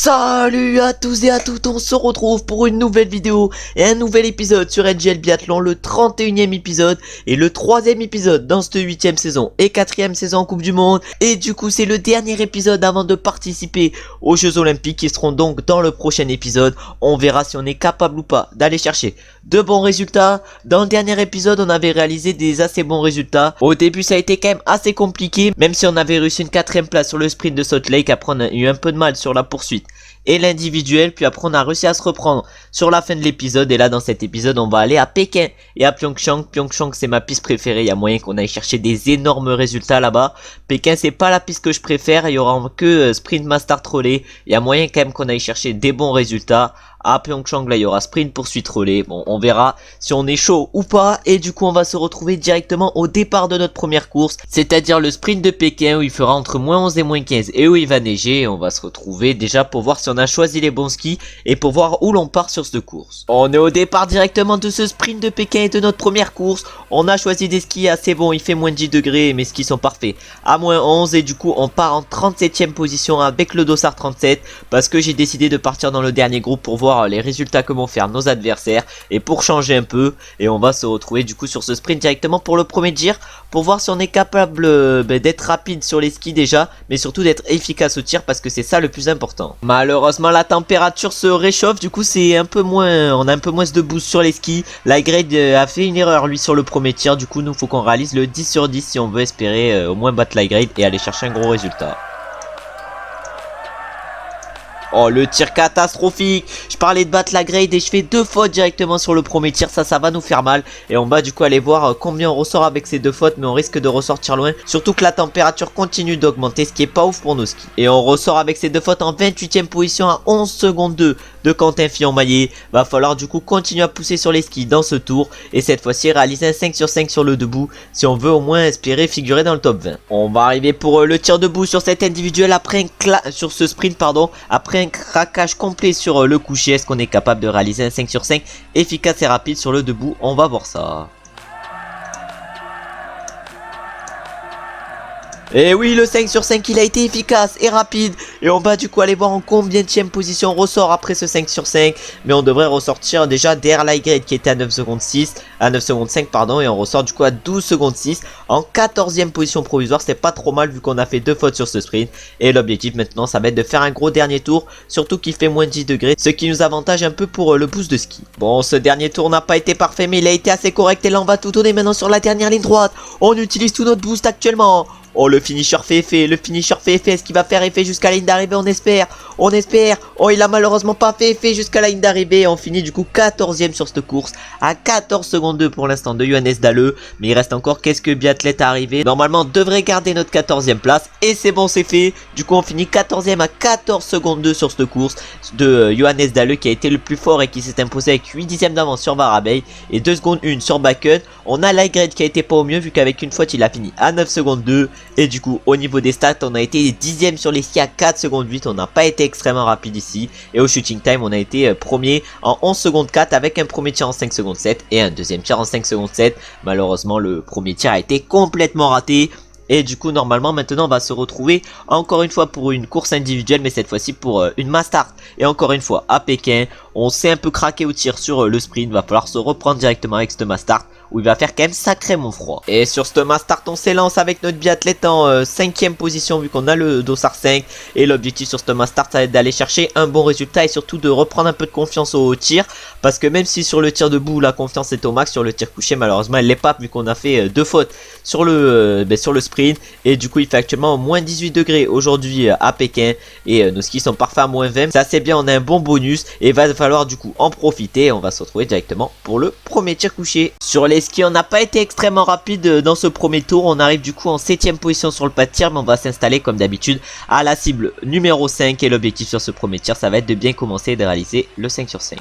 Salut à tous et à toutes, on se retrouve pour une nouvelle vidéo et un nouvel épisode sur NGL Biathlon, le 31e épisode et le 3e épisode dans cette 8e saison et 4e saison en Coupe du Monde. Et du coup c'est le dernier épisode avant de participer aux Jeux Olympiques qui seront donc dans le prochain épisode. On verra si on est capable ou pas d'aller chercher de bons résultats. Dans le dernier épisode on avait réalisé des assez bons résultats. Au début ça a été quand même assez compliqué, même si on avait réussi une 4e place sur le sprint de Salt Lake. Après on a eu un peu de mal sur la poursuite et l'individuel, puis après on a réussi à se reprendre sur la fin de l'épisode. Et là dans cet épisode on va aller à Pékin et à Pyeongchang. Pyeongchang c'est ma piste préférée, il y a moyen qu'on aille chercher des énormes résultats là-bas. Pékin c'est pas la piste que je préfère, il y aura que sprint master trolley, il y a moyen quand même qu'on aille chercher des bons résultats. À Pyeongchang là il y aura sprint poursuite relais, bon on verra si on est chaud ou pas. Et du coup on va se retrouver directement au départ de notre première course, c'est à dire le sprint de Pékin où il fera entre moins 11 et moins 15 et où il va neiger. Et on va se retrouver déjà pour voir si on a choisi les bons skis et pour voir où l'on part sur cette course. On est au départ directement de ce sprint de Pékin et de notre première course. On a choisi des skis assez bons, il fait moins de 10 degrés, mes skis sont parfaits à moins 11. Et du coup on part en 37e position avec le dossard 37 parce que j'ai décidé de partir dans le dernier groupe pour voir les résultats que vont faire nos adversaires et pour changer un peu. Et on va se retrouver du coup sur ce sprint directement pour le premier tir, pour voir si on est capable d'être rapide sur les skis déjà, mais surtout d'être efficace au tir parce que c'est ça le plus important. Malheureusement la température se réchauffe, du coup c'est un peu moins, on a un peu moins de boost sur les skis. Ligrade a fait une erreur lui sur le premier tir, du coup nous faut qu'on réalise le 10 sur 10 si on veut espérer au moins battre Ligrade et aller chercher un gros résultat. Oh le tir catastrophique. Je parlais de battre la grade et je fais deux fautes directement sur le premier tir. Ça va nous faire mal. Et on va du coup aller voir combien on ressort avec ces deux fautes. Mais on risque de ressortir loin. Surtout que la température continue d'augmenter, ce qui est pas ouf pour nos skis. Et on ressort avec ces deux fautes en 28e position à 11 secondes 2 de Quentin Fillon-Maillet. Va falloir du coup continuer à pousser sur les skis dans ce tour. Et cette fois-ci réaliser un 5 sur 5 sur le debout, si on veut au moins espérer figurer dans le top 20. On va arriver pour le tir debout sur cet individuel après sur ce sprint pardon. Après un craquage complet sur le coucher. Est-ce qu'on est capable de réaliser un 5 sur 5 efficace et rapide sur le debout? On va voir ça. Et oui, le 5 sur 5 il a été efficace et rapide. Et on va du coup aller voir en combienième position on ressort après ce 5 sur 5. Mais on devrait ressortir déjà derrière Ligrade qui était à 9 secondes 6, à 9 secondes 5 pardon. Et on ressort du coup à 12 secondes 6 en 14e position provisoire. C'est pas trop mal vu qu'on a fait deux fautes sur ce sprint. Et l'objectif maintenant ça va être de faire un gros dernier tour, surtout qu'il fait moins de 10 degrés, ce qui nous avantage un peu pour le boost de ski. Bon, ce dernier tour n'a pas été parfait mais il a été assez correct. Et là on va tout donner maintenant sur la dernière ligne droite. On utilise tout notre boost actuellement. Oh le finisher fait effet, est-ce qu'il va faire effet jusqu'à la ligne d'arrivée? On espère. Oh il a malheureusement pas fait effet jusqu'à la ligne d'arrivée. On finit du coup 14e sur cette course à 14 secondes 2 pour l'instant de Johannes Dalle. Mais il reste encore quelques biathlètes à arriver. Normalement on devrait garder notre 14e place et c'est bon, c'est fait. Du coup on finit 14e à 14 secondes 2 sur cette course de Johannes Dalle qui a été le plus fort et qui s'est imposé avec 8 dixièmes d'avance sur Varabey et 2 secondes 1 sur Bakken. On a Ligrade qui a été pas au mieux vu qu'avec une faute il a fini à 9 secondes 2. Et du coup au niveau des stats on a été 10e sur les skis à 4 secondes 8. On n'a pas été extrêmement rapide ici. Et au shooting time on a été premier en 11 secondes 4 avec un premier tir en 5 secondes 7 et un deuxième tir en 5 secondes 7. Malheureusement le premier tir a été complètement raté. Et du coup normalement maintenant on va se retrouver encore une fois pour une course individuelle, mais cette fois-ci pour une mass start. Et encore une fois à Pékin. On s'est un peu craqué au tir sur le sprint. Va falloir se reprendre directement avec cette mass start où il va faire quand même sacrément froid. Et sur cette mass start on s'élance avec notre biathlète en 5e position vu qu'on a le dossard 5. Et l'objectif sur cette mass start ça va être d'aller chercher un bon résultat et surtout de reprendre un peu de confiance au tir. Parce que même si sur le tir debout la confiance est au max, sur le tir couché malheureusement elle l'est pas vu qu'on a fait deux fautes sur le sprint. Et du coup il fait actuellement moins 18 degrés aujourd'hui à Pékin. Et nos skis sont parfaits à moins 20. C'est assez bien, on a un bon bonus. Et il va falloir du coup en profiter. On va se retrouver directement pour le premier tir couché. Sur les skis on n'a pas été extrêmement rapide dans ce premier tour. On arrive du coup en 7e position sur le pas de tir. Mais on va s'installer comme d'habitude à la cible numéro 5. Et l'objectif sur ce premier tir ça va être de bien commencer et de réaliser le 5 sur 5.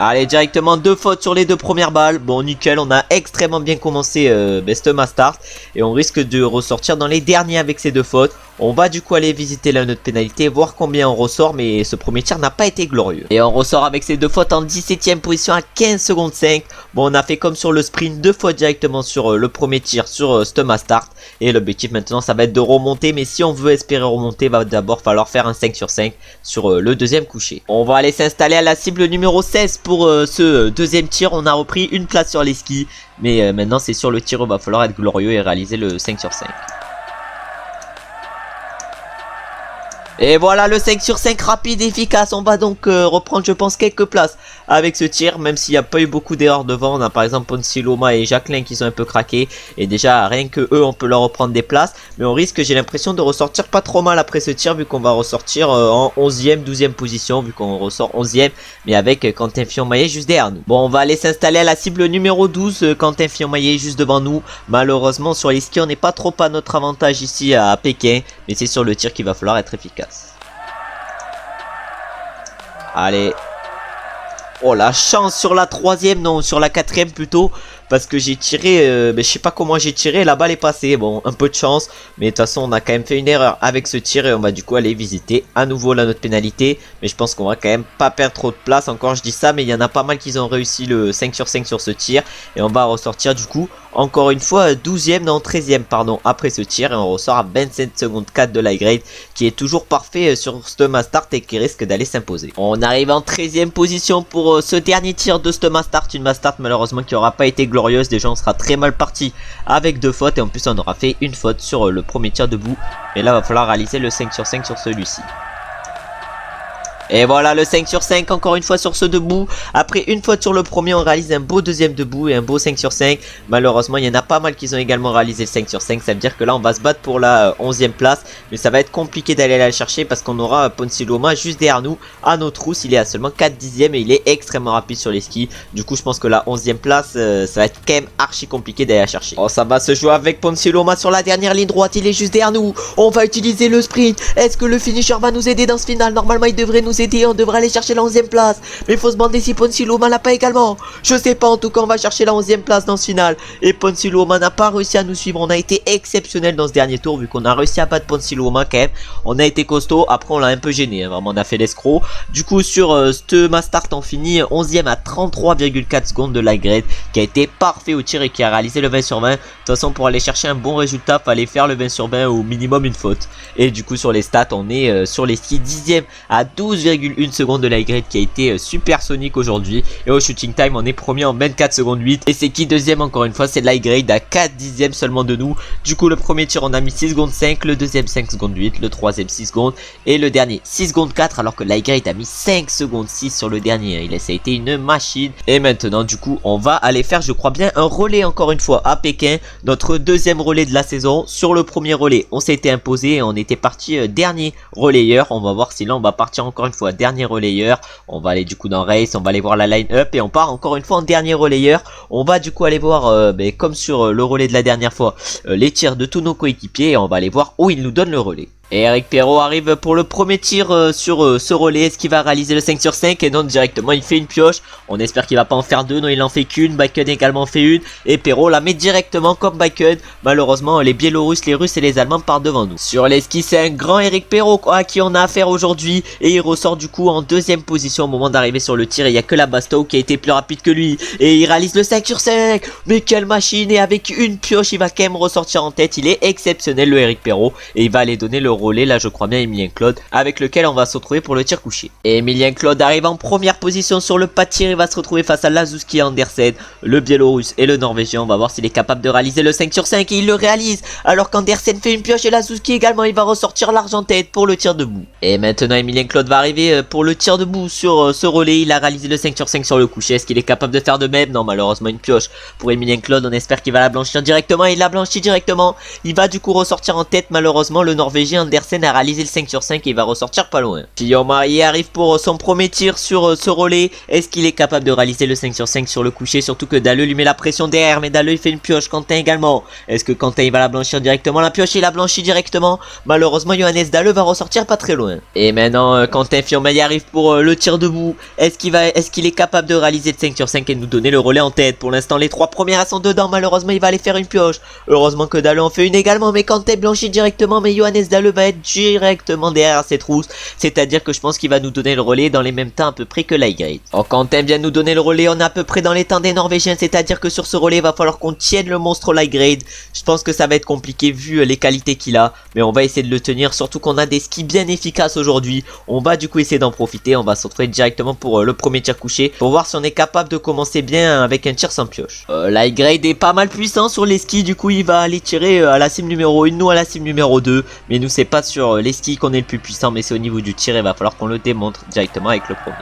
Allez, directement deux fautes sur les deux premières balles. Bon, nickel, on a extrêmement bien commencé cette mass start. Et on risque de ressortir dans les derniers avec ces deux fautes. On va du coup aller visiter la note pénalité, voir combien on ressort, mais ce premier tir n'a pas été glorieux. Et on ressort avec ces deux fautes en 17ème position à 15 secondes 5. Bon, on a fait comme sur le sprint, deux fautes directement sur le premier tir sur Stuma Start. Et l'objectif maintenant, ça va être de remonter, mais si on veut espérer remonter, va d'abord falloir faire un 5 sur 5 sur le deuxième coucher. On va aller s'installer à la cible numéro 16 pour ce deuxième tir. On a repris une place sur les skis, mais maintenant c'est sur le tir où il va falloir être glorieux et réaliser le 5 sur 5. Et voilà le 5 sur 5 rapide et efficace. On va donc reprendre je pense quelques places avec ce tir. Même s'il n'y a pas eu beaucoup d'erreurs devant. On a par exemple Poncy Loma et Jacqueline qui sont un peu craqués. Et déjà rien que eux on peut leur reprendre des places. Mais on risque, j'ai l'impression, de ressortir pas trop mal après ce tir. Vu qu'on va ressortir en 11ème, 12ème position. Vu qu'on ressort 11ème. Mais avec Quentin Fillon-Maillet juste derrière nous. Bon, on va aller s'installer à la cible numéro 12. Quentin Fillon-Maillet juste devant nous. Malheureusement sur les skis on n'est pas trop à notre avantage ici à Pékin. Mais c'est sur le tir qu'il va falloir être efficace. Allez. Oh la chance sur la troisième, non sur la quatrième plutôt. Parce que j'ai tiré, je sais pas comment j'ai tiré, la balle est passée. Bon, un peu de chance, mais de toute façon on a quand même fait une erreur avec ce tir. Et on va du coup aller visiter à nouveau la note pénalité. Mais je pense qu'on va quand même pas perdre trop de place. Encore je dis ça, mais il y en a pas mal qui ont réussi le 5 sur 5 sur ce tir. Et on va ressortir du coup encore une fois 12ème, non 13ème pardon après ce tir. Et on ressort à 27 secondes 4 de l'high-grade, qui est toujours parfait sur Stuma Start et qui risque d'aller s'imposer. On arrive en 13ème position pour ce dernier tir de Stuma Start. Une Start malheureusement qui aura pas été glorieuse. Déjà on sera très mal parti avec deux fautes. Et en plus on aura fait une faute sur le premier tir debout. Et là va falloir réaliser le 5 sur 5 sur celui-ci. Et voilà le 5 sur 5 encore une fois sur ce debout. Après une faute sur le premier, on réalise un beau deuxième debout et un beau 5 sur 5. Malheureusement il y en a pas mal qui ont également réalisé le 5 sur 5. Ça veut dire que là on va se battre pour la 11ème place. Mais ça va être compliqué d'aller la chercher parce qu'on aura Poncy Loma juste derrière nous. À notre trousse il est à seulement 4 dixièmes et il est extrêmement rapide sur les skis. Du coup je pense que la 11ème place ça va être quand même archi compliqué d'aller la chercher. Oh, ça va se jouer avec Poncy Loma sur la dernière ligne droite. Il est juste derrière nous. On va utiliser le sprint. Est-ce que le finisher va nous aider dans ce final? Normalement il devrait nous aider, on devrait aller chercher la 11ème place. Mais il faut se demander si Poncy Loma l'a pas également. Je sais pas, en tout cas on va chercher la 11ème place dans ce final. Et Poncy Loma n'a pas réussi à nous suivre. On a été exceptionnel dans ce dernier tour, vu qu'on a réussi à battre Poncy Loma quand même. On a été costaud, après on l'a un peu gêné, hein. Vraiment on a fait l'escroc. Du coup sur Stuma Start on finit 11ème à 33,4 secondes de l'high-grade, qui a été parfait au tir et qui a réalisé le 20 sur 20. De toute façon pour aller chercher un bon résultat fallait faire le 20 sur 20 ou au minimum une faute. Et du coup sur les stats on est sur les skis 10ème à 12,1 secondes de l'high-grade, qui a été supersonique aujourd'hui. Et au shooting time on est premier en 24 secondes 8. Et c'est qui deuxième encore une fois? C'est l'high-grade à 4 dixièmes seulement de nous. Du coup le premier tir on a mis 6 secondes 5, le deuxième 5 secondes 8, le troisième 6 secondes et le dernier 6 secondes 4, alors que l'high-grade a mis 5 secondes 6 sur le dernier. Ça a été une machine. Et maintenant du coup on va aller faire, je crois bien, un relais encore une fois à Pékin. Notre deuxième relais de la saison. Sur le premier relais on s'était imposé et on était parti dernier relayeur. On va voir si là on va partir encore une fois dernier relayeur. On va aller du coup dans race, on va aller voir la line up et on part encore une fois en dernier relayeur. On va du coup aller voir comme sur le relais de la dernière fois les tirs de tous nos coéquipiers et on va aller voir où ils nous donnent le relais. Et Eric Perrault arrive pour le premier tir sur ce relais. Est-ce qu'il va réaliser le 5 sur 5? Et non, directement il fait une pioche. On espère qu'il va pas en faire deux. Non, il en fait qu'une. Baiken également fait une. Et Perrault la met directement comme Baiken. Malheureusement les Biélorusses, les Russes et les Allemands partent devant nous. Sur les skis c'est un grand Eric Perrault à qui on a affaire aujourd'hui. Et il ressort du coup en deuxième position au moment d'arriver sur le tir. Et il n'y a que la Bastow qui a été plus rapide que lui. Et il réalise le 5 sur 5. Mais quelle machine! Et avec une pioche il va quand même ressortir en tête. Il est exceptionnel le Eric Perrault. Et il va aller donner le relais, là je crois bien Emilien Claude, avec lequel on va se retrouver pour le tir couché. Et Emilien Claude arrive en première position sur le pas de tir. Il va se retrouver face à Lazowski et Andersen, le Biélorusse et le Norvégien. On va voir s'il est capable de réaliser le 5 sur 5 et il le réalise, alors qu'Andersen fait une pioche et Lazowski également. Il va ressortir large en tête pour le tir debout. Et maintenant Emilien Claude va arriver pour le tir debout sur ce relais. Il a réalisé le 5 sur 5 sur le couché. Est-ce qu'il est capable de faire de même? Non, malheureusement une pioche pour Emilien Claude. On espère qu'il va la blanchir directement. Il la blanchit directement. Il va du coup ressortir en tête. Malheureusement le Norvégien Andersen a réalisé le 5 sur 5 et il va ressortir pas loin. Fillon-Maillet arrive pour son premier tir sur ce relais. Est-ce qu'il est capable de réaliser le 5 sur 5 sur le couché? Surtout que Dalleux lui met la pression derrière, mais Dalleux il fait une pioche. Quentin également. Est-ce que Quentin il va la blanchir directement? La pioche il la blanchit directement. Malheureusement Johannes Dalleux va ressortir pas très loin. Et maintenant Quentin Fillon-Maillet arrive pour le tir debout. Est-ce qu'il est capable de réaliser le 5 sur 5 et de nous donner le relais en tête? Pour l'instant les trois premières sont dedans. Malheureusement il va aller faire une pioche. Heureusement que Dalleux en fait une également, mais Quentin blanchit directement, mais Johannes Dalleux va être directement derrière cette rousse. C'est-à-dire que je pense qu'il va nous donner le relais dans les mêmes temps à peu près que l'Highgrade. Alors quand aime bien nous donner le relais, on est à peu près dans les temps des Norvégiens. C'est-à-dire que sur ce relais, il va falloir qu'on tienne le monstre au l'Highgrade. Je pense que ça va être compliqué vu les qualités qu'il a. Mais on va essayer de le tenir. Surtout qu'on a des skis bien efficaces aujourd'hui. On va du coup essayer d'en profiter. On va se retrouver directement pour le premier tir couché. Pour voir si on est capable de commencer bien avec un tir sans pioche. L'Highgrade est pas mal puissant sur les skis. Du coup il va aller tirer à la sim numéro 1, nous à la sim numéro 2. Mais nous c'est pas sur les skis qu'on est le plus puissant. Mais c'est au niveau du tir. Il va falloir qu'on le démontre directement avec le premier.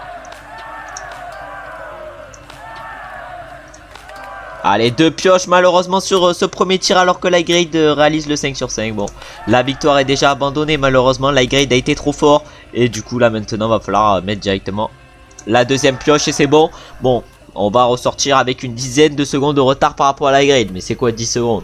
Allez, 2 pioches malheureusement sur ce premier tir alors que l'Highgrade réalise le 5 sur 5. Bon, la victoire est déjà abandonnée malheureusement. L'Highgrade a été trop fort. Et du coup là maintenant va falloir mettre directement la deuxième pioche et c'est bon. Bon, on va ressortir avec une dizaine de secondes de retard par rapport à l'Highgrade. Mais c'est quoi 10 secondes?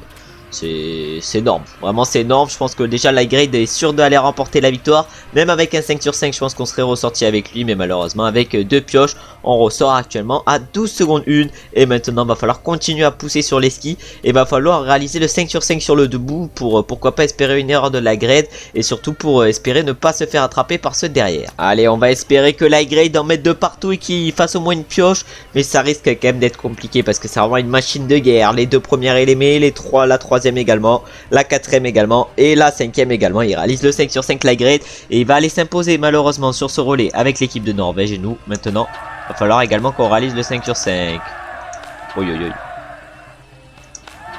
C'est énorme, vraiment c'est énorme. Je pense que déjà l'Highgrade est sûr d'aller remporter la victoire. Même avec un 5 sur 5 je pense qu'on serait ressorti avec lui. Mais malheureusement avec 2 pioches on ressort actuellement à 12 secondes 1. Et maintenant va falloir continuer à pousser sur les skis. Et va falloir réaliser le 5 sur 5 sur le debout. Pour pourquoi pas espérer une erreur de l'Highgrade. Et surtout pour espérer ne pas se faire attraper par ceux derrière. Allez, on va espérer que l'Highgrade en mette de partout et qu'il fasse au moins une pioche. Mais ça risque quand même d'être compliqué parce que c'est vraiment une machine de guerre. Les 2 premières il les met, la troisième également, la 4ème également et la 5ème également. Il réalise le 5 sur 5 l'Highgrade et il va aller s'imposer malheureusement sur ce relais avec l'équipe de Norvège. Et nous maintenant il va falloir également qu'on réalise le 5 sur 5.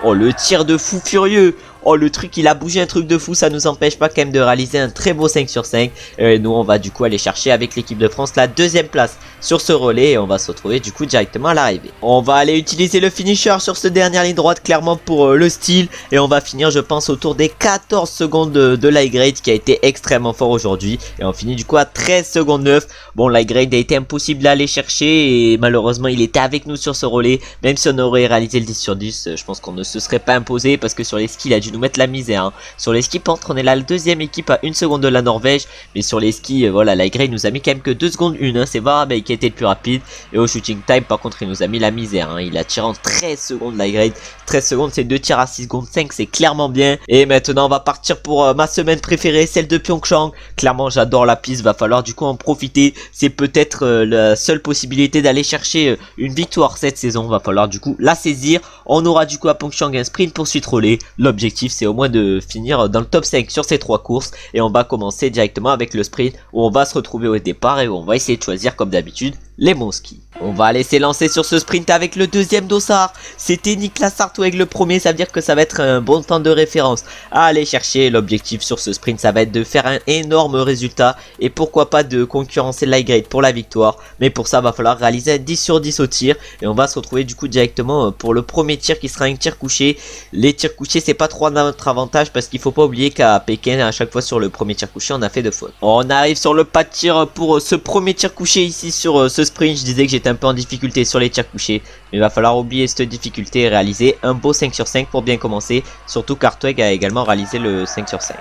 Oh le tir de fou furieux. Oh le truc il a bougé un truc de fou. Ça nous empêche pas quand même de réaliser un très beau 5 sur 5. Et nous on va du coup aller chercher avec l'équipe de France la 2ème place sur ce relais. Et on va se retrouver du coup directement à l'arrivée. On va aller utiliser le finisher sur ce dernière ligne droite clairement pour le style. Et on va finir je pense autour des 14 secondes de l'Highgrade qui a été extrêmement fort aujourd'hui. Et on finit du coup à 13 secondes 9. Bon l'Highgrade a été impossible d'aller chercher. Et malheureusement il était avec nous sur ce relais. Même si on aurait réalisé le 10 sur 10 je pense qu'on ne se serait pas imposé. Parce que sur les skis il a dû nous mettre la misère hein. Sur les skis pentes on est la 2ème équipe à 1 seconde de la Norvège. Mais sur les skis voilà l'Highgrade nous a mis quand même que 2 secondes 1 hein. C'est Varabey qui a été le plus rapide. Et au shooting time par contre il nous a mis la misère hein. Il a tiré en 13 secondes l'Highgrade. 13 secondes c'est 2 tirs à 6 secondes 5. C'est clairement bien. Et maintenant on va partir pour ma semaine préférée, celle de Pyeongchang. Clairement j'adore la piste. Va falloir du coup en profiter. C'est peut-être la seule possibilité d'aller chercher une victoire cette saison. Va falloir du coup la saisir. On aura du coup à Pyeongchang un sprint poursuite relais. L'objectif c'est au moins de finir dans le top 5 sur ces 3 courses. Et on va commencer directement avec le sprint où on va se retrouver au départ et où on va essayer de choisir comme d'habitude les bons skis. On va aller s'élancer sur ce sprint avec le 2ème dossard. C'était Niklas Hartweg le premier. Ça veut dire que ça va être un bon temps de référence à aller chercher. L'objectif sur ce sprint ça va être de faire un énorme résultat. Et pourquoi pas de concurrencer l'Highgrade pour la victoire. Mais pour ça va falloir réaliser un 10 sur 10 au tir. Et on va se retrouver du coup directement pour le premier tir qui sera un tir couché. Les tirs couchés c'est pas trop à notre avantage. Parce qu'il faut pas oublier qu'à Pékin à chaque fois sur le premier tir couché on a fait 2 fautes. On arrive sur le pas de tir pour ce premier tir couché ici sur ce sprint. Je disais que j'étais un peu en difficulté sur les tirs couchés. Mais il va falloir oublier cette difficulté et réaliser un beau 5 sur 5 pour bien commencer. Surtout qu'Hartweg a également réalisé le 5 sur 5.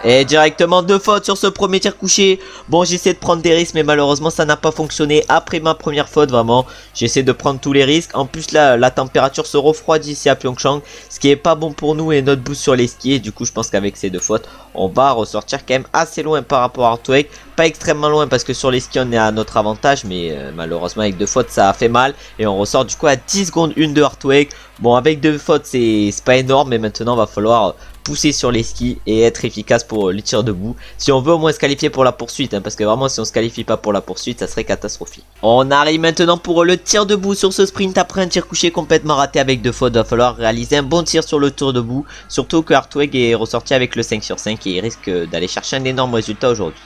Et directement 2 fautes sur ce premier tir couché. Bon j'essaie de prendre des risques mais malheureusement ça n'a pas fonctionné. Après ma première faute vraiment j'essaie de prendre tous les risques. En plus là la température se refroidit ici à Pyeongchang. Ce qui est pas bon pour nous et notre boost sur les skis. Et du coup je pense qu'avec ces 2 fautes on va ressortir quand même assez loin par rapport à Hartweg. Pas extrêmement loin parce que sur les skis on est à notre avantage. Mais malheureusement avec 2 fautes ça a fait mal. Et on ressort du coup à 10 secondes 1 de Hartweg. Bon avec 2 fautes c'est pas énorme. Mais maintenant va falloir pousser sur les skis et être efficace pour les tirs debout. Si on veut au moins se qualifier pour la poursuite. Parce que vraiment si on se qualifie pas pour la poursuite ça serait catastrophique. On arrive maintenant pour le tir debout sur ce sprint. Après un tir couché complètement raté avec 2 fautes. Va falloir réaliser un bon tir sur le tour debout. Surtout que Hartweg est ressorti avec le 5 sur 5. Et il risque d'aller chercher un énorme résultat aujourd'hui.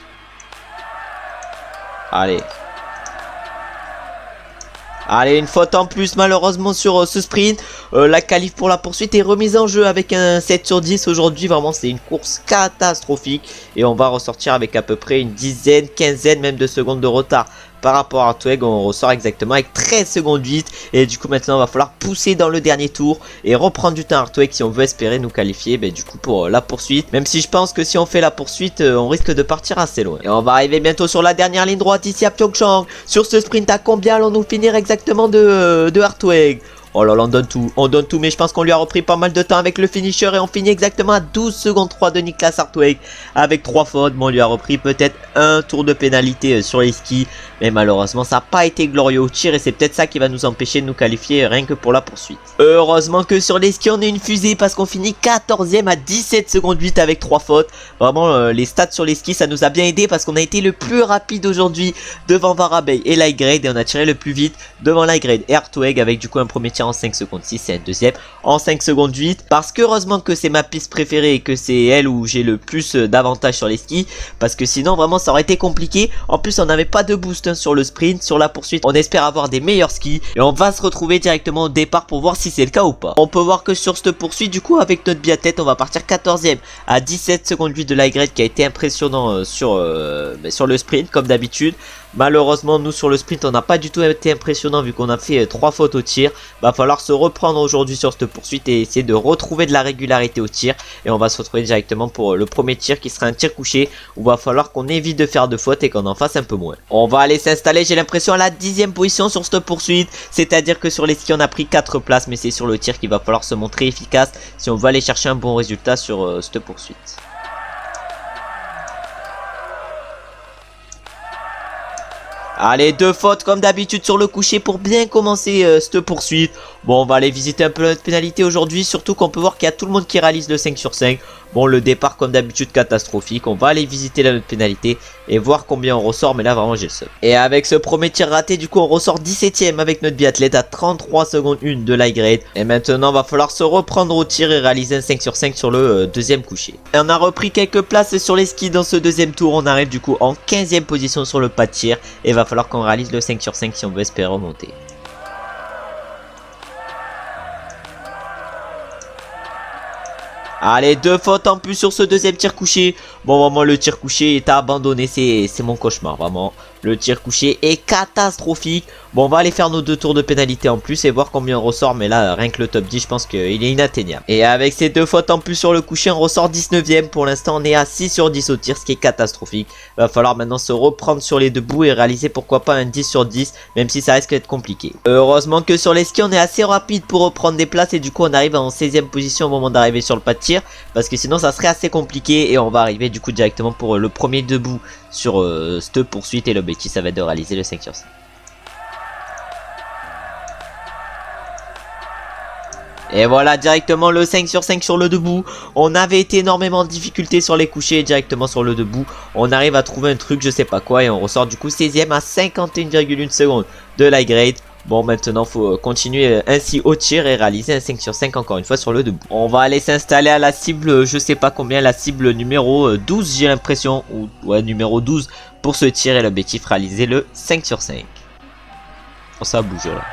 Allez, une faute en plus malheureusement sur ce sprint. La qualif pour la poursuite est remise en jeu avec un 7 sur 10 aujourd'hui. Vraiment c'est une course catastrophique. Et on va ressortir avec à peu près une dizaine, quinzaine même de secondes de retard. Par rapport à Hartweg on ressort exactement avec 13 secondes 8. Et du coup maintenant il va falloir pousser dans le dernier tour. Et reprendre du temps à Hartweg si on veut espérer nous qualifier du coup pour la poursuite. Même si je pense que si on fait la poursuite on risque de partir assez loin. Et on va arriver bientôt sur la dernière ligne droite ici à Pyeongchang. Sur ce sprint à combien allons-nous finir exactement de Hartweg? Oh là là, on donne tout, mais je pense qu'on lui a repris pas mal de temps avec le finisher et on finit exactement à 12 secondes 3 de Niklas Hartweg avec 3 fautes. Bon, on lui a repris peut-être un tour de pénalité sur les skis, mais malheureusement ça n'a pas été glorieux au tir et c'est peut-être ça qui va nous empêcher de nous qualifier rien que pour la poursuite. Heureusement que sur les skis on est une fusée parce qu'on finit 14e à 17 secondes 8 avec 3 fautes. Vraiment les stats sur les skis ça nous a bien aidé parce qu'on a été le plus rapide aujourd'hui devant Varabey et Lightgrade et on a tiré le plus vite devant Lightgrade et Hartweg avec du coup un premier tir en 5 secondes 6 et un deuxième en 5 secondes 8 parce que heureusement que c'est ma piste préférée et que c'est elle où j'ai le plus d'avantages sur les skis parce que sinon vraiment ça aurait été compliqué. En plus on n'avait pas de boost sur le sprint, sur la poursuite on espère avoir des meilleurs skis et on va se retrouver directement au départ pour voir si c'est le cas ou pas. On peut voir que sur cette poursuite du coup avec notre biathlète on va partir 14e à 17 secondes 8 de Lightgrade qui a été impressionnant sur le sprint comme d'habitude. Malheureusement nous sur le sprint on n'a pas du tout été impressionnant vu qu'on a fait 3 fautes au tir. Va falloir se reprendre aujourd'hui sur cette poursuite et essayer de retrouver de la régularité au tir. Et on va se retrouver directement pour le premier tir qui sera un tir couché où va falloir qu'on évite de faire de fautes et qu'on en fasse un peu moins. On va aller s'installer, j'ai l'impression, à la 10e position sur cette poursuite. C'est à dire que sur les skis on a pris 4 places, mais c'est sur le tir qu'il va falloir se montrer efficace si on veut aller chercher un bon résultat sur cette poursuite. Allez, 2 fautes comme d'habitude sur le coucher pour bien commencer cette poursuite. Bon, on va aller visiter un peu notre pénalité aujourd'hui, surtout qu'on peut voir qu'il y a tout le monde qui réalise le 5 sur 5. Bon, le départ comme d'habitude catastrophique. On va aller visiter la notre pénalité et voir combien on ressort, mais là vraiment j'ai le seum. Et avec ce premier tir raté, du coup on ressort 17ème avec notre biathlète à 33 secondes 1 de Lightgrade. Et maintenant va falloir se reprendre au tir et réaliser un 5 sur 5 sur le deuxième coucher. Et on a repris quelques places sur les skis dans ce deuxième tour. On arrive du coup en 15ème position sur le pas de tir et va falloir qu'on réalise le 5 sur 5 si on veut espérer remonter. Allez, 2 fautes en plus sur ce deuxième tir couché. Bon, vraiment, le tir couché est abandonné. C'est mon cauchemar, vraiment. Le tir couché est catastrophique. Bon, on va aller faire nos 2 tours de pénalité en plus et voir combien on ressort. Mais là, rien que le top 10, je pense qu'il est inatteignable. Et avec ces 2 fautes en plus sur le couché, on ressort 19ème. Pour l'instant, on est à 6 sur 10 au tir, ce qui est catastrophique. Va falloir maintenant se reprendre sur les 2 bouts et réaliser pourquoi pas un 10 sur 10, même si ça risque d'être compliqué. Heureusement que sur les skis, on est assez rapide pour reprendre des places et du coup, on arrive en 16ème position au moment d'arriver sur le pas de tir. Parce que sinon, ça serait assez compliqué et on va arriver du coup directement pour le premier debout sur cette poursuite et l'objectif ça va être de réaliser le 5 sur 5. Et voilà directement le 5 sur 5 sur le debout. On avait été énormément en difficulté sur les couchers et directement sur le debout. On arrive à trouver un truc je sais pas quoi et on ressort du coup 16ème à 51,1 secondes de Lightgrade. Bon maintenant faut continuer ainsi au tir et réaliser un 5 sur 5 encore une fois sur le debout. On va aller s'installer à la cible je sais pas combien, la cible numéro 12 j'ai l'impression, ou ouais numéro 12 pour ce tir et l'objectif réaliser le 5 sur 5. Oh, ça bouge là.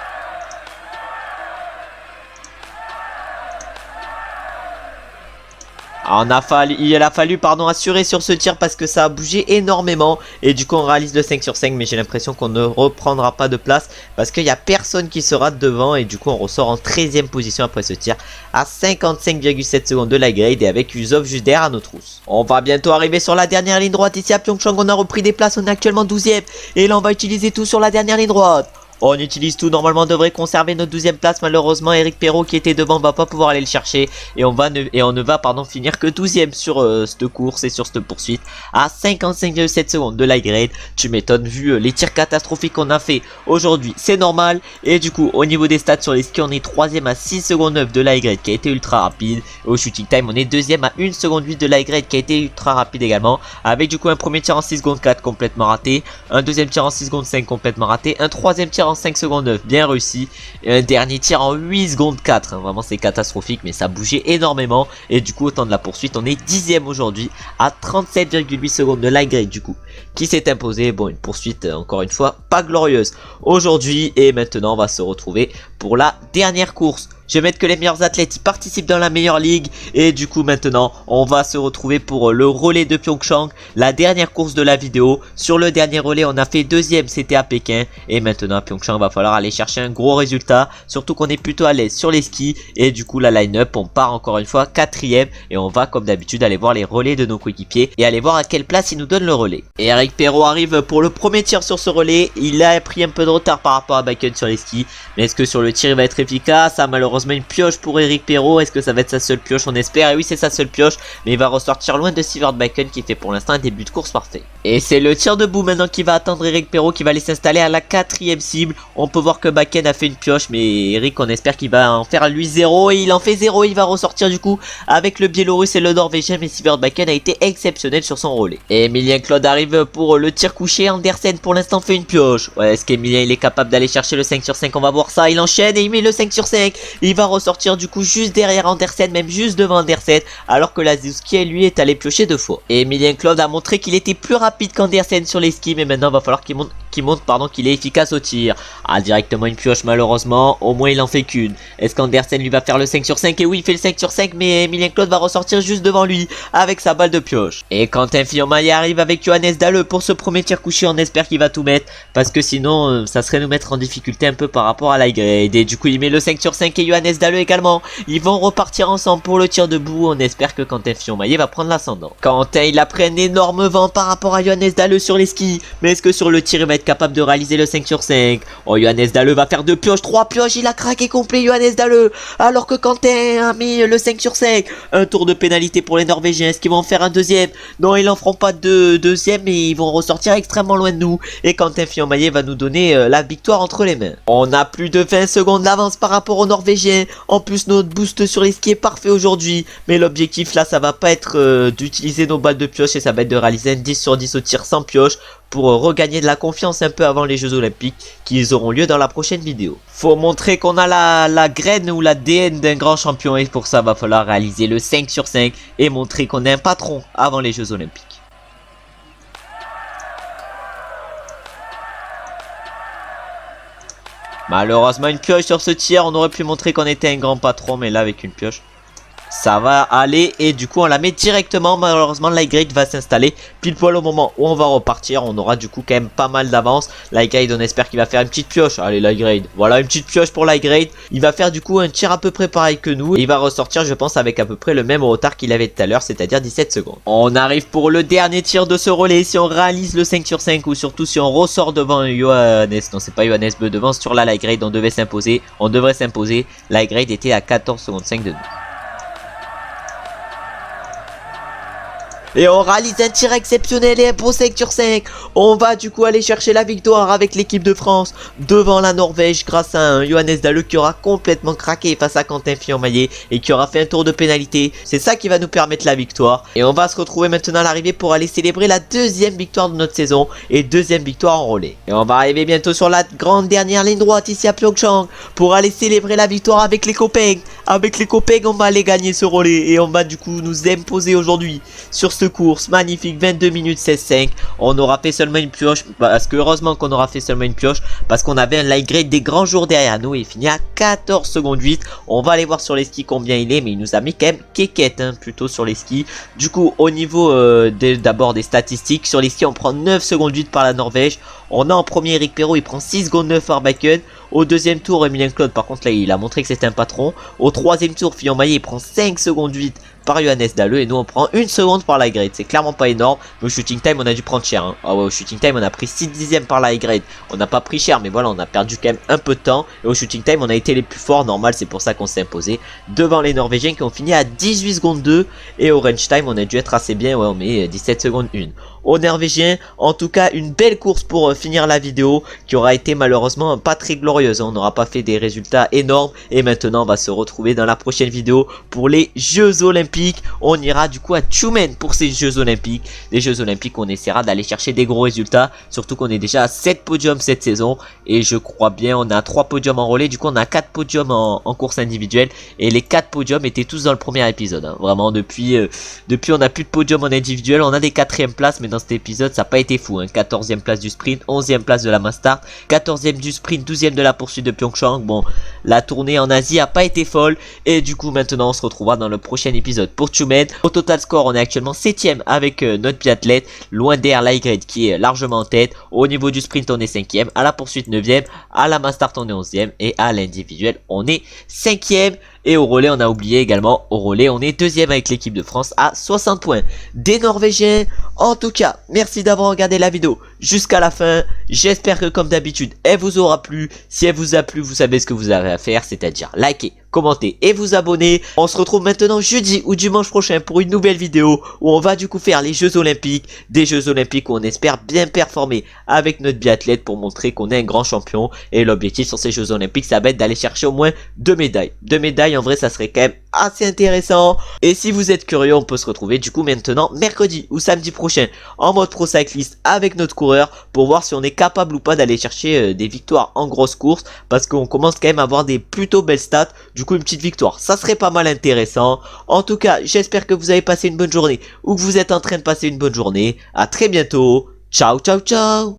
Il a fallu assurer sur ce tir parce que ça a bougé énormément et du coup on réalise le 5 sur 5 mais j'ai l'impression qu'on ne reprendra pas de place parce qu'il n'y a personne qui sera devant et du coup on ressort en 13ème position après ce tir à 55,7 secondes de Lightgrade et avec Usov juste derrière à nos trousses. On va bientôt arriver sur la dernière ligne droite ici à Pyeongchang, on a repris des places, on est actuellement 12ème et là on va utiliser tout sur la dernière ligne droite. On utilise tout, normalement on devrait conserver notre 12ème place. Malheureusement Eric Perrault qui était devant va pas pouvoir aller le chercher. Et on ne va finir que 12ème sur cette course et sur cette poursuite à 55,7 secondes de Lightgrade. Tu m'étonnes vu les tirs catastrophiques qu'on a fait aujourd'hui, c'est normal. Et du coup au niveau des stats sur les skis on est 3ème à 6 secondes 9 de Lightgrade qui a été ultra rapide. Et au shooting time on est 2ème à 1 seconde 8 de Lightgrade qui a été ultra rapide également. Avec du coup un premier tir en 6 secondes 4 complètement raté. Un deuxième tir en 6 secondes 5 complètement raté. Un troisième tir en 5 secondes 9 bien réussi et un dernier tir en 8 secondes 4 vraiment c'est catastrophique mais ça bougeait énormément et du coup au temps de la poursuite on est 10ème aujourd'hui à 37,8 secondes de Lightgrade du coup qui s'est imposé. Bon une poursuite encore une fois pas glorieuse aujourd'hui et maintenant on va se retrouver pour la dernière course. Je vais mettre que les meilleurs athlètes, ils participent dans la meilleure ligue. Et du coup maintenant, on va se retrouver pour le relais de Pyeongchang, la dernière course de la vidéo. Sur le dernier relais, on a fait deuxième, c'était à Pékin. Et maintenant à Pyeongchang, va falloir aller chercher un gros résultat. Surtout qu'on est plutôt à l'aise sur les skis. Et du coup la line-up, on part encore une fois quatrième. Et on va comme d'habitude aller voir les relais de nos coéquipiers. Et aller voir à quelle place ils nous donnent le relais. Et Eric Perrault arrive pour le premier tir sur ce relais. Il a pris un peu de retard par rapport à Bakken sur les skis. Mais est-ce que sur le tir il va être efficace? Ah, malheureusement une pioche pour Eric Perrault. Est-ce que ça va être sa seule pioche? On espère. Et oui, c'est sa seule pioche. Mais il va ressortir loin de Sivert Bakken qui fait pour l'instant un début de course parfait. Et c'est le tir debout maintenant qui va attendre Eric Perrault, qui va aller s'installer à la quatrième cible. On peut voir que Bakken a fait une pioche, mais Eric, on espère qu'il va en faire lui 0. Et il en fait 0. Il va ressortir du coup avec le Biélorusse et le Norvégien. Mais Sivert Bakken a été exceptionnel sur son relais. Et Emilien Claude arrive pour le tir couché. Andersen pour l'instant fait une pioche. Ouais, est-ce qu'Emilien il est capable d'aller chercher le 5 sur 5? On va voir ça. Il enchaîne et il met le 5 sur 5. Il va ressortir du coup juste derrière Andersen, même juste devant Andersen, alors que Lazowski lui est allé piocher 2 fois. Et Emilien Claude a montré qu'il était plus rapide qu'Andersen sur les skis, mais maintenant il va falloir qu'il montre qu'il est efficace au tir. Ah, directement une pioche malheureusement, au moins il en fait qu'une. Est-ce qu'Andersen lui va faire le 5 sur 5? Et oui, il fait le 5 sur 5, mais Emilien Claude va ressortir juste devant lui avec sa balle de pioche. Et Quentin Fillon-Maillet arrive avec Johannes Dalle pour ce premier tir couché. On espère qu'il va tout mettre, parce que sinon ça serait nous mettre en difficulté un peu par rapport à l'high grade. Et du coup il met le 5 sur 5 et Johannes Dalle également. Ils vont repartir ensemble pour le tir debout. On espère que Quentin Fillon-Maillet va prendre l'ascendant. Quentin il a pris un énorme vent par rapport à Johannes Dalle sur les skis, mais est-ce que sur le tir il va être capable de réaliser le 5 sur 5? Oh, Johannes Dalle va faire 2 pioches, 3 pioches, il a craqué complet Johannes Dalle, alors que Quentin a mis le 5 sur 5. Un tour de pénalité pour les Norvégiens. Est-ce qu'ils vont en faire un deuxième? Non, ils n'en feront pas de deuxième, mais ils vont ressortir extrêmement loin de nous. Et Quentin Fillon-Maillet va nous donner la victoire entre les mains. On a plus de 20 secondes d'avance par rapport aux Norvégiens. En plus, notre boost sur les skis est parfait aujourd'hui. Mais l'objectif là, ça va pas être d'utiliser nos balles de pioche, et ça va être de réaliser un 10 sur 10 au tir sans pioche pour regagner de la confiance un peu avant les Jeux Olympiques qui auront lieu dans la prochaine vidéo. Faut montrer qu'on a la graine ou l'ADN d'un grand champion, et pour ça va falloir réaliser le 5 sur 5 et montrer qu'on est un patron avant les Jeux Olympiques. Malheureusement une pioche sur ce tir. On aurait pu montrer qu'on était un grand patron, mais là avec une pioche ça va aller, et du coup on la met directement. Malheureusement l'high-grade va s'installer pile poil au moment où on va repartir. On aura du coup quand même pas mal d'avance. L'high-grade, on espère qu'il va faire une petite pioche. Allez l'high-grade, voilà une petite pioche pour l'high-grade. Il va faire du coup un tir à peu près pareil que nous, et il va ressortir je pense avec à peu près le même retard qu'il avait tout à l'heure, c'est à dire 17 secondes. On arrive pour le dernier tir de ce relais. Si on réalise le 5 sur 5, ou surtout si on ressort devant Johannes, non c'est pas Johannes Beu, devant sur la l'high-grade, on devrait s'imposer. L'high-grade était à 14 secondes 5 de nous. Et on réalise un tir exceptionnel et un beau 5 sur 5. On va du coup aller chercher la victoire avec l'équipe de France devant la Norvège, grâce à un Johannes Dalle qui aura complètement craqué face à Quentin Fillon-Maillet et qui aura fait un tour de pénalité. C'est ça qui va nous permettre la victoire. Et on va se retrouver maintenant à l'arrivée pour aller célébrer la deuxième victoire de notre saison et deuxième victoire en relais. Et on va arriver bientôt sur la grande dernière ligne droite ici à Pyeongchang pour aller célébrer la victoire avec les copains. Avec les copains, on va aller gagner ce relais et on va du coup nous imposer aujourd'hui sur ce course magnifique. 22 minutes 16-5. On aura fait seulement une pioche, parce que heureusement qu'on aura fait seulement une pioche, parce qu'on avait un light grade des grands jours derrière nous et il finit à 14 secondes 8. On va aller voir sur les skis combien il est, mais il nous a mis quand même kékette plutôt sur les skis. Du coup au niveau d'abord des statistiques, sur les skis on prend 9 secondes 8 par la Norvège. On a en premier Eric Perrault, il prend 6 secondes 9 par Bakken. Au deuxième tour, Emilien Claude, par contre là il a montré que c'était un patron. Au troisième tour, Fillon-Maillet il prend 5 secondes 8 par Johannes Dalle, et nous on prend 1 seconde par la grade. C'est clairement pas énorme, mais au shooting time on a dû prendre cher. Ah ouais, au shooting time on a pris 6 dixièmes par la grade. On n'a pas pris cher, mais voilà, on a perdu quand même un peu de temps. Et au shooting time on a été les plus forts, normal, c'est pour ça qu'on s'est imposé devant les Norvégiens qui ont fini à 18 secondes 2. Et au range time on a dû être assez bien, ouais, on met 17 secondes 1. Aux Norvégiens, en tout cas une belle course pour finir la vidéo, qui aura été malheureusement pas très glorieuse. On n'aura pas fait des résultats énormes, et maintenant on va se retrouver dans la prochaine vidéo pour les Jeux Olympiques. On ira du coup à Tumen pour ces Jeux Olympiques. Les Jeux Olympiques, on essaiera d'aller chercher des gros résultats, surtout qu'on est déjà à 7 podiums cette saison, et je crois bien on a 3 podiums en relais. Du coup on a 4 podiums en course individuelle, et les 4 podiums étaient tous dans le premier épisode, Vraiment depuis on a plus de podiums en individuel. On a des 4e places, mais dans cet épisode, ça n'a pas été fou. 14e place du sprint, 11e place de la mass start, 14e du sprint, 12e de la poursuite de Pyeongchang. Bon, la tournée en Asie a pas été folle. Et du coup, maintenant, on se retrouvera dans le prochain épisode pour Tchoumen. Au total score, on est actuellement 7e avec notre biathlète, loin derrière l'Y qui est largement en tête. Au niveau du sprint, on est 5e. À la poursuite, 9e. À la mass start, on est 11e. Et à l'individuel, on est 5e. Et au relais, on a oublié également, au relais, on est 2e avec l'équipe de France à 60 points. Des Norvégiens. En tout cas, merci d'avoir regardé la vidéo jusqu'à la fin. J'espère que comme d'habitude, elle vous aura plu. Si elle vous a plu, vous savez ce que vous avez à faire, c'est-à-dire liker, commenter et vous abonner. On se retrouve maintenant jeudi ou dimanche prochain pour une nouvelle vidéo où on va du coup faire les Jeux Olympiques. Des Jeux Olympiques où on espère bien performer avec notre biathlète pour montrer qu'on est un grand champion. Et l'objectif sur ces Jeux Olympiques, ça va être d'aller chercher au moins 2 médailles. 2 médailles, en vrai, ça serait quand même assez intéressant. Et si vous êtes curieux, on peut se retrouver du coup maintenant mercredi ou samedi prochain en mode pro cycliste avec notre coureur pour voir si on est capable ou pas d'aller chercher des victoires en grosse course, parce qu'on commence quand même à avoir des plutôt belles stats. Du coup, une petite victoire, ça serait pas mal intéressant. En tout cas, j'espère que vous avez passé une bonne journée ou que vous êtes en train de passer une bonne journée. À très bientôt. Ciao, ciao, ciao.